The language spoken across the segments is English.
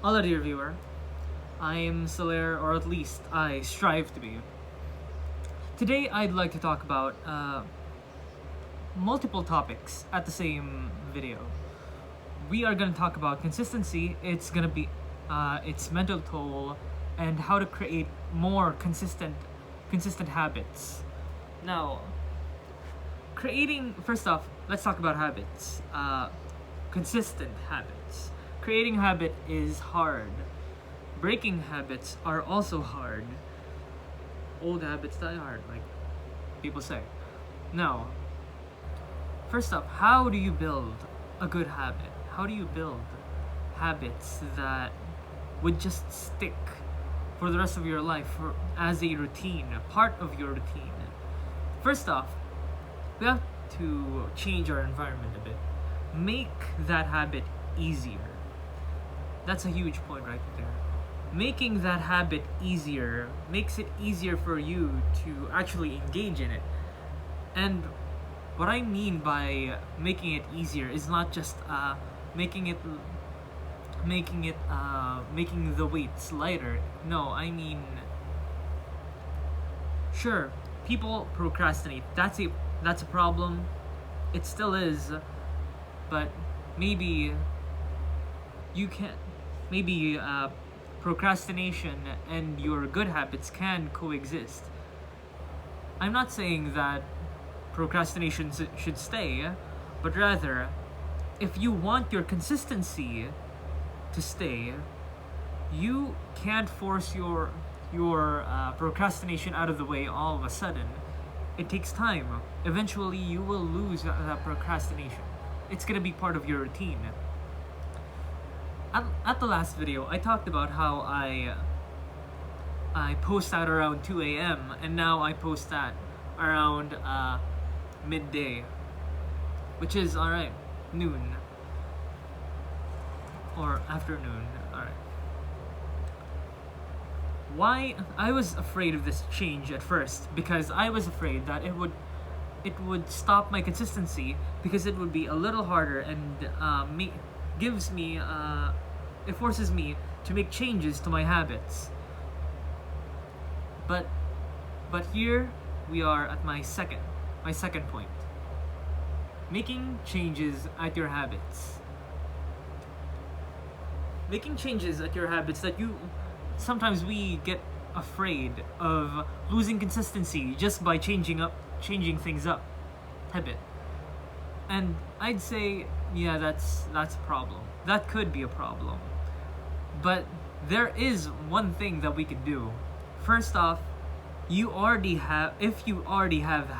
Hello dear viewer, I am Solaire, or at least I strive to be. Today I'd like to talk about multiple topics at the same video. We are going to talk about consistency, it's going to be its mental toll, and how to create more consistent habits. Now, first off, let's talk about habits. Consistent habits. Creating habit is hard. Breaking habits are also hard. Old habits die hard, like people say. Now, first up, how do you build a good habit? How do you build habits that would just stick for the rest of your life as a routine, a part of your routine? First off, we have to change our environment a bit. Make that habit easier. That's a huge point right there. Making that habit easier makes it easier for you to actually engage in it. And what I mean by making it easier is not just making the weights lighter. No, I mean, sure, people procrastinate. That's a problem. It still is, but maybe procrastination and your good habits can coexist. I'm not saying that procrastination should stay, but rather, if you want your consistency to stay, you can't force your procrastination out of the way all of a sudden. It takes time. Eventually, you will lose that procrastination. It's gonna be part of your routine. At the last video, I talked about how I post out around 2 a.m. and now I post at around midday, which is alright, noon or afternoon. Alright. Why I was afraid of this change at first, because I was afraid that it would stop my consistency, because it would be a little harder and it forces me to make changes to my habits. But here we are at my second point. Making changes at your habits. Making changes at your habits that sometimes we get afraid of losing consistency just by changing things up a bit. And I'd say, yeah, that's a problem. That could be a problem. But there is one thing that we could do. First off, if you already have the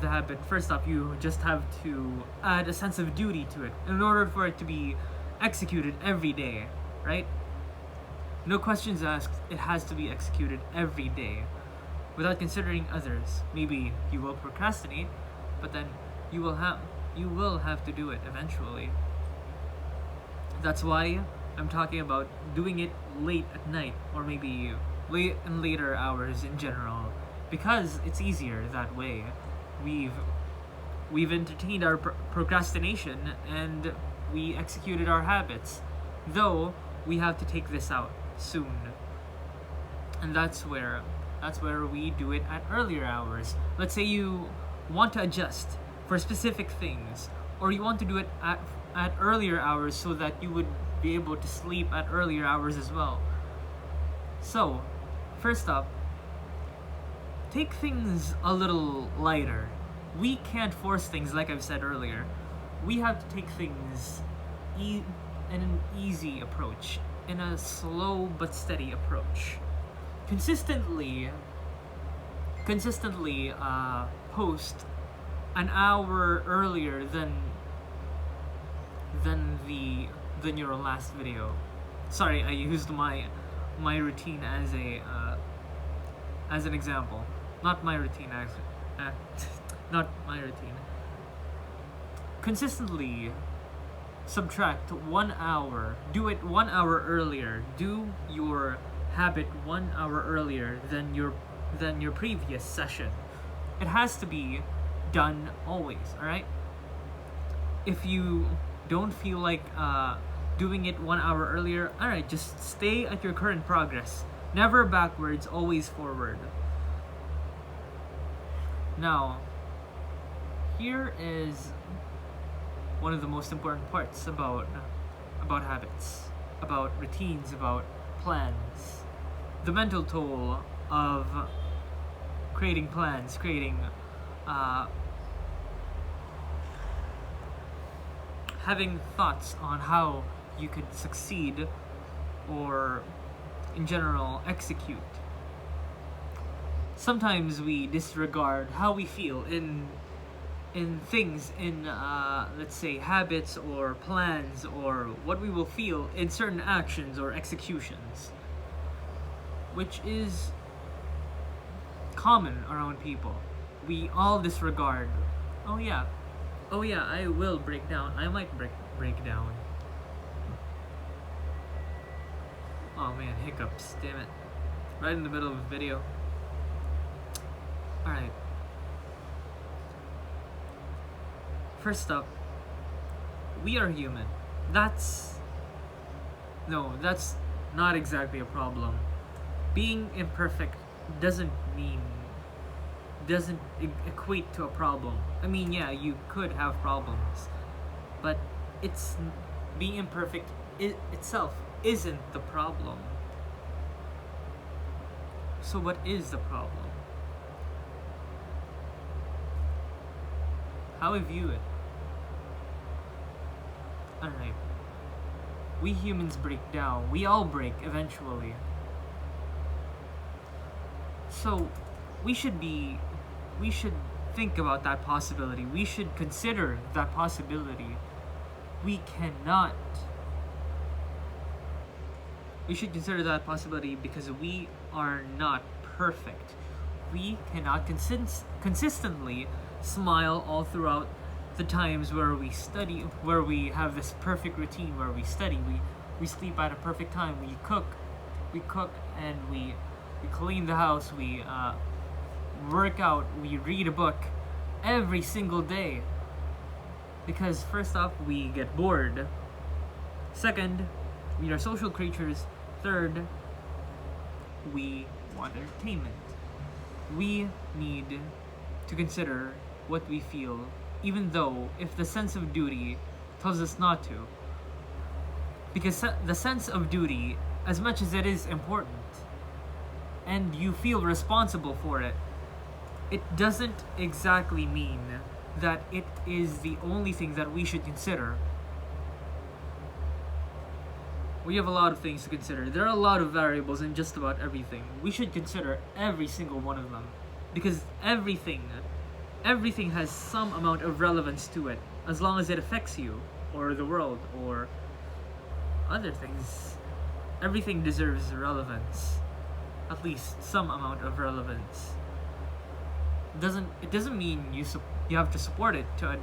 habit, first off, you just have to add a sense of duty to it in order for it to be executed every day, right? No questions asked, it has to be executed every day without considering others. Maybe you will procrastinate, but then you will have to do it eventually. That's why I'm talking about doing it late at night, or maybe later hours in general, because it's easier that way. We've entertained our procrastination and we executed our habits, though we have to take this out soon. And that's where we do it at earlier hours. Let's say you want to adjust for specific things, or you want to do it at earlier hours so that you would be able to sleep at earlier hours as well. So, first up, take things a little lighter. We can't force things, like I've said earlier. We have to take things in an easy approach, in a slow but steady approach. Consistently post an hour earlier than your last video. Sorry, I used my routine as an example. Not my routine, not my routine. Consistently subtract 1 hour. Do it 1 hour earlier. Do your habit 1 hour earlier than your previous session. It has to be done always, alright? If you Don't feel like doing it 1 hour earlier. Alright, just stay at your current progress. Never backwards, always forward. Now, here is one of the most important parts about habits, about routines, about plans. The mental toll of creating plans, creating having thoughts on how you could succeed or in general execute. Sometimes we disregard how we feel in things, in let's say habits or plans, or what we will feel in certain actions or executions, which is common around people. We all disregard, oh yeah, I will break down, I might break down. Oh man, hiccups, damn it. Right in the middle of a video. Alright. First up, we are human. That's not exactly a problem. Being imperfect doesn't equate to a problem. I mean, yeah, you could have problems, but being imperfect itself isn't the problem. So what is the problem? How we view it. Alright. We humans break down. We all break eventually. So we should think about that possibility. We should consider that possibility. We should consider that possibility because we are not perfect. We cannot consistently smile all throughout the times where we study, where we have this perfect routine, where we study, we sleep at a perfect time, we cook and we clean the house, we work out, we read a book every single day. Because first off, we get bored. Second, we are social creatures. Third, we want entertainment. We need to consider what we feel, even though if the sense of duty tells us not to. Because the sense of duty, as much as it is important, and you feel responsible for it, it doesn't exactly mean that it is the only thing that we should consider. We have a lot of things to consider. There are a lot of variables in just about everything. We should consider every single one of them, because everything has some amount of relevance to it, as long as it affects you or the world or other things. Everything deserves relevance, at least some amount of relevance. It doesn't mean you have to support it to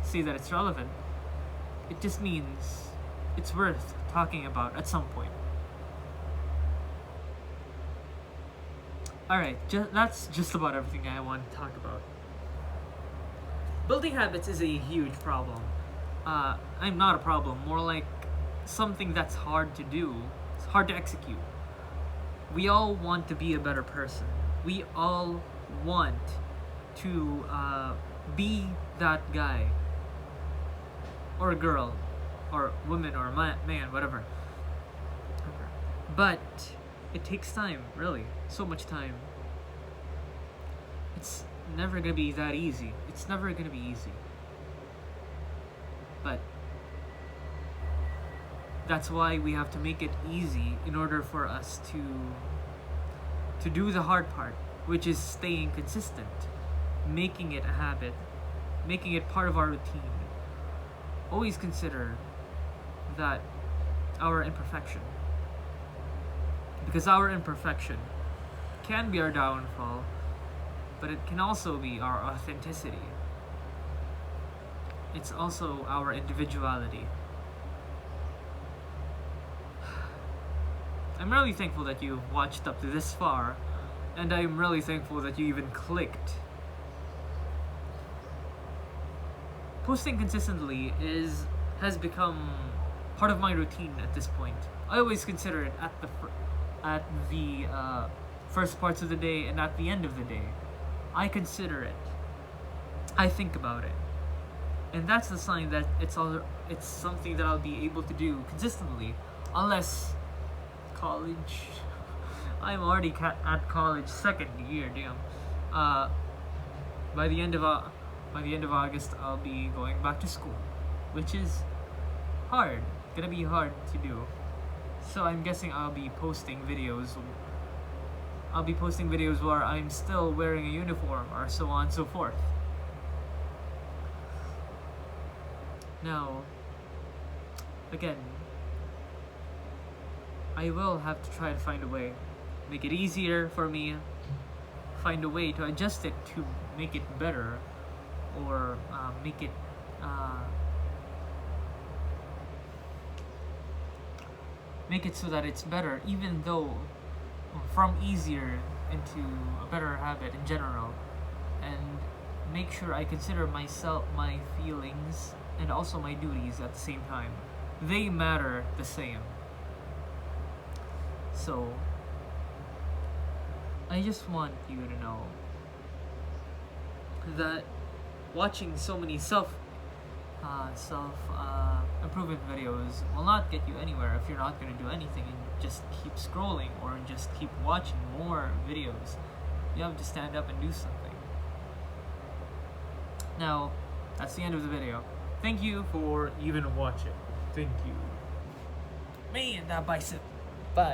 say that it's relevant. It just means it's worth talking about at some point. Alright, that's just about everything I want to talk about. Building habits is a huge problem. I'm not a problem, more like something that's hard to do. It's hard to execute. We all want to be a better person. We all want to be that guy or girl or woman or man, whatever. But it takes time, really, so much time. It's never gonna be that easy. It's never gonna be easy. But that's why we have to make it easy in order for us to do the hard part, which is staying consistent, making it a habit, making it part of our routine. Always consider that our imperfection, because our imperfection can be our downfall, but it can also be our authenticity. It's also our individuality. I'm really thankful that you've watched up to this far, and I'm really thankful that you even clicked posting consistently has become part of my routine at this point. I always consider it at the first parts of the day and at the end of the day. I consider it. I think about it, and that's the sign that it's something that I'll be able to do consistently, unless college. I'm already at college, second year. Damn. By the end of August, I'll be going back to school, which is hard. Gonna be hard to do. So I'm guessing I'll be posting videos. I'll be posting videos where I'm still wearing a uniform, or so on and so forth. Now, again, I will have to try to find a way, make it easier for me, find a way to adjust it to make it better, or make it so that it's better, even though from easier into a better habit in general, and make sure I consider myself, my feelings, and also my duties at the same time. They matter the same. So I just want you to know that watching so many self improvement videos will not get you anywhere if you're not going to do anything and just keep scrolling or just keep watching more videos. You have to stand up and do something. Now, that's the end of the video. Thank you for even watching. Thank you. Man, that bicep. Bye.